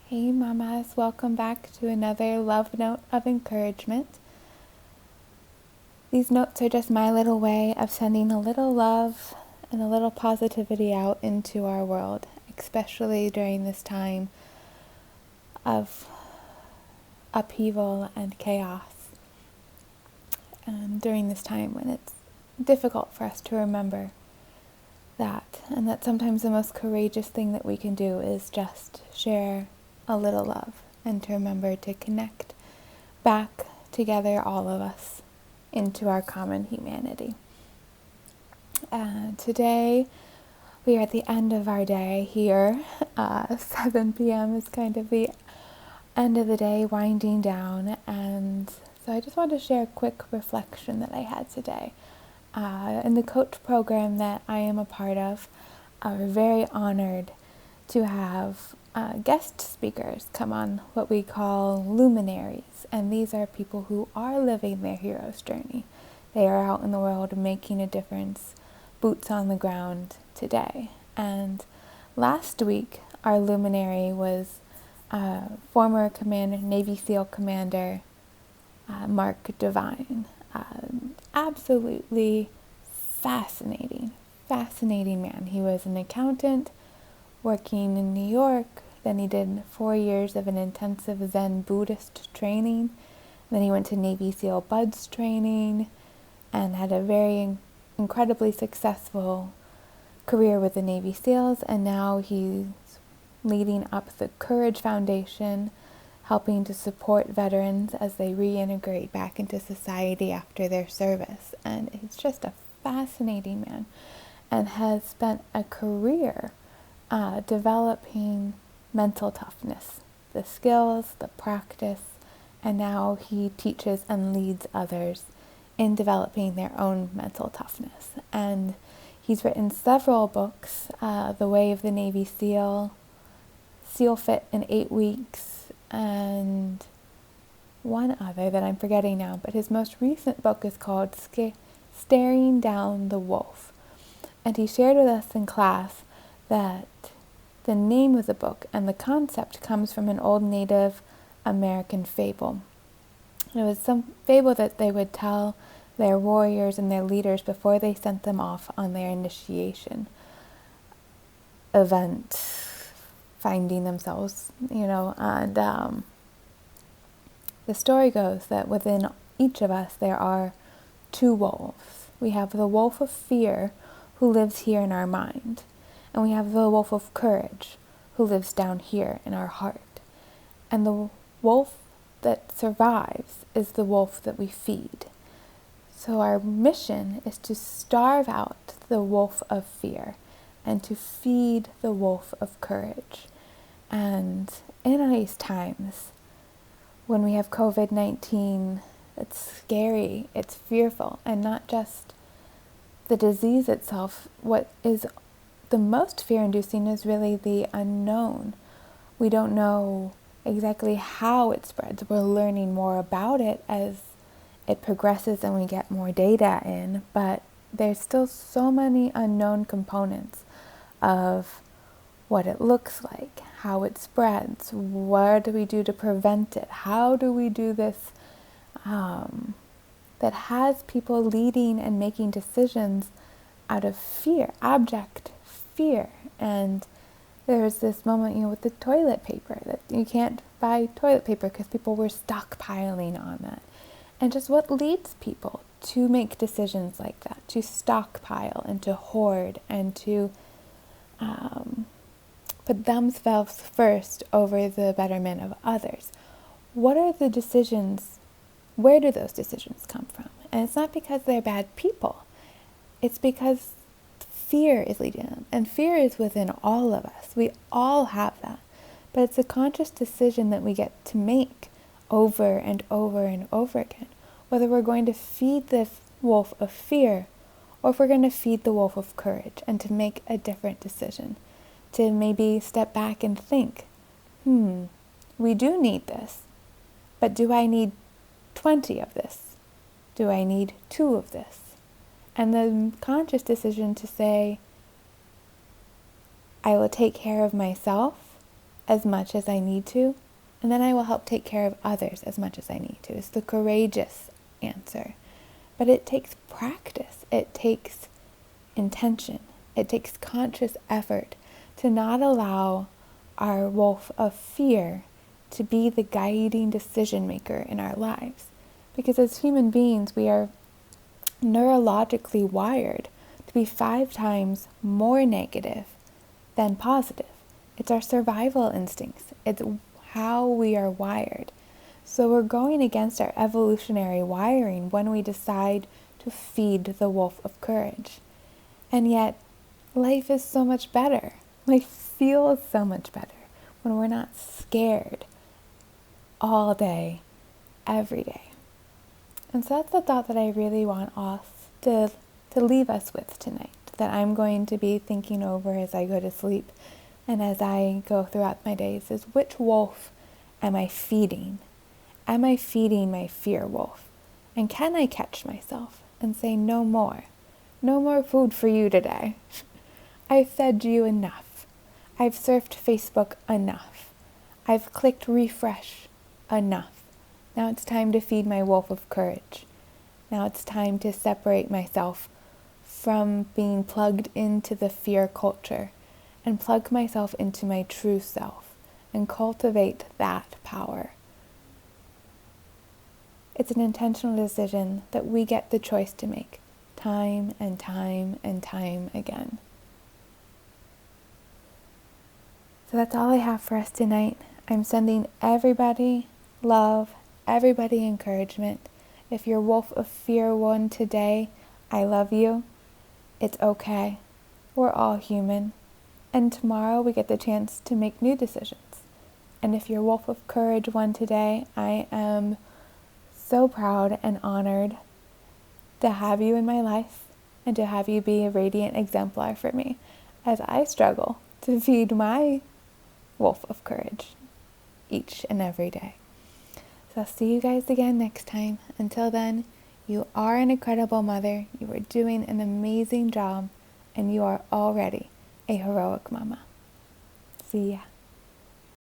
Hey mamas, welcome back to another love note of encouragement. These notes are just my little way of sending a little love and a little positivity out into our world, especially during this time of upheaval and chaos. And during this time when it's difficult for us to remember that, and that sometimes the most courageous thing that we can do is just share a little love and to remember to connect back together, all of us, into our common humanity. Today we are at the end of our day here. 7 p.m. is kind of the end of the day, winding down, and so I just wanted to share a quick reflection that I had today. In the coach program that I am a part of, we're very honored to have guest speakers come on what we call luminaries, and these are people who are living their hero's journey. They are out in the world making a difference, boots on the ground today. And last week, our luminary was former Navy SEAL Commander Mark Devine. Absolutely fascinating man. He was an accountant working in New York. Then he did 4 years of an intensive Zen Buddhist training. Then he went to Navy SEAL Buds training and had a very incredibly successful career with the Navy SEALs. And now he's leading up the Courage Foundation, helping to support veterans as they reintegrate back into society after their service. And he's just a fascinating man and has spent a career developing mental toughness, the skills, the practice, and now he teaches and leads others in developing their own mental toughness. And he's written several books, The Way of the Navy SEAL, SEAL Fit in 8 Weeks, and one other that I'm forgetting now, but his most recent book is called Staring Down the Wolf. And he shared with us in class that the name of the book and the concept comes from an old Native American fable. It was some fable that they would tell their warriors and their leaders before they sent them off on their initiation event, finding themselves, and the story goes that within each of us there are 2 wolves. We have the wolf of fear who lives here in our mind, and we have the wolf of courage who lives down here in our heart. And the wolf that survives is the wolf that we feed. So our mission is to starve out the wolf of fear and to feed the wolf of courage. And in these times, when we have COVID-19, it's scary, it's fearful, and not just the disease itself. What is the most fear-inducing is really the unknown. We don't know exactly how it spreads. We're learning more about it as it progresses and we get more data in, but there's still so many unknown components of what it looks like, how it spreads, what do we do to prevent it, how do we do this that has people leading and making decisions out of fear, abject fear. And there's this moment, with the toilet paper, that you can't buy toilet paper because people were stockpiling on that. And just what leads people to make decisions like that, to stockpile and to hoard and to put themselves first over the betterment of others. What are the decisions? Where do those decisions come from? And it's not because they're bad people. It's because fear is leading them. And fear is within all of us. We all have that. But it's a conscious decision that we get to make over and over and over again. Whether we're going to feed the wolf of fear or if we're going to feed the wolf of courage, and to make a different decision. To maybe step back and think, we do need this, but do I need 20 of this? Do I need 2 of this? And the conscious decision to say, I will take care of myself as much as I need to, and then I will help take care of others as much as I need to. It's the courageous answer. But it takes practice. It takes intention. It takes conscious effort to not allow our wolf of fear to be the guiding decision maker in our lives. Because as human beings, we are neurologically wired to be 5 times more negative than positive. It's our survival instincts. It's how we are wired. So we're going against our evolutionary wiring when we decide to feed the wolf of courage. And yet, life is so much better. Life feels so much better when we're not scared all day, every day. And so that's the thought that I really want us to leave us with tonight, that I'm going to be thinking over as I go to sleep and as I go throughout my days, is which wolf am I feeding? Am I feeding my fear wolf? And can I catch myself and say, no more? No more food for you today. I've fed you enough. I've surfed Facebook enough. I've clicked refresh enough. Now it's time to feed my wolf of courage. Now it's time to separate myself from being plugged into the fear culture and plug myself into my true self and cultivate that power. It's an intentional decision that we get the choice to make time and time and time again. So that's all I have for us tonight. I'm sending everybody love, everybody encouragement. If you're wolf of fear won today, I love you. It's okay. We're all human. And tomorrow we get the chance to make new decisions. And if you're wolf of courage won today, I am so proud and honored to have you in my life and to have you be a radiant exemplar for me as I struggle to feed my wolf of courage each and every day. So I'll see you guys again next time. Until then, you are an incredible mother. You are doing an amazing job, and you are already a heroic mama. See ya.